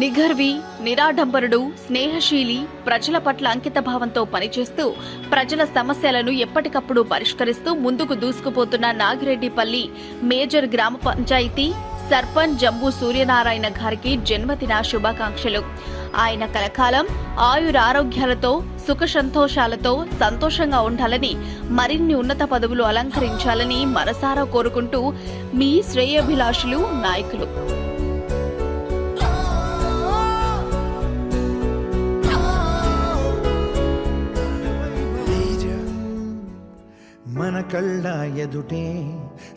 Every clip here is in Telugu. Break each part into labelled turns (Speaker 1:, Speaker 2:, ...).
Speaker 1: నిగర్వి, నిరాడంబరుడు, స్నేహశీలి, ప్రజల పట్ల అంకితభావంతో పనిచేస్తూ ప్రజల సమస్యలను ఎప్పటికప్పుడు పరిష్కరిస్తూ ముందుకు దూసుకుపోతున్న నాగిరెడ్డిపల్లి మేజర్ గ్రామ పంచాయతీ సర్పంచ్ జంబూ సూర్యనారాయణ గారికి జన్మదిన శుభాకాంక్షలు. ఆయన కలకాలం ఆయురారోగ్యాలతో సుఖ సంతోషాలతో సంతోషంగా ఉండాలని, మరిన్ని ఉన్నత పదవులు అలంకరించాలని మనసారా కోరుకుంటూ మీ శ్రేయోభిలాషులు నాయకులు.
Speaker 2: మన కళ్ళ ఎదుటే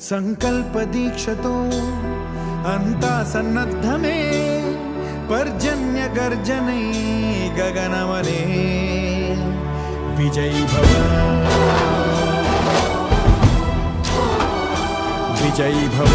Speaker 2: సంకల్ప దీక్షతో అంతా సన్నద్ధమే, పర్జన్య గర్జనే గగనమనే. విజయ్ భవ విజయ్ భవ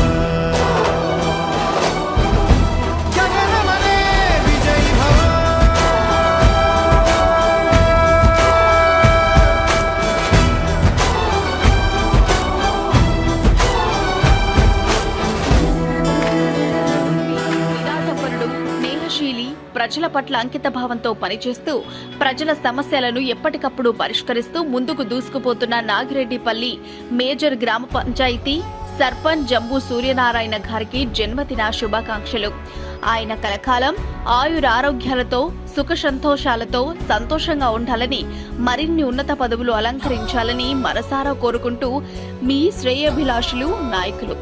Speaker 1: ప్రజల పట్ల అంకితభావంతో పనిచేస్తూ ప్రజల సమస్యలను ఎప్పటికప్పుడు పరిష్కరిస్తూ ముందుకు దూసుకుపోతున్న నాగిరెడ్డిపల్లి మేజర్ గ్రామ పంచాయతీ సర్పంచ్ జంబూ సూర్యనారాయణ గారికి జన్మదిన శుభాకాంక్షలు. ఆయన కలకాలం ఆయురారోగ్యాలతో సుఖ సంతోషాలతో సంతోషంగా ఉండాలని, మరిన్ని ఉన్నత పదవులు అలంకరించాలని మనసారా కోరుకుంటూ మీ శ్రేయోభిలాషులు నాయకులు.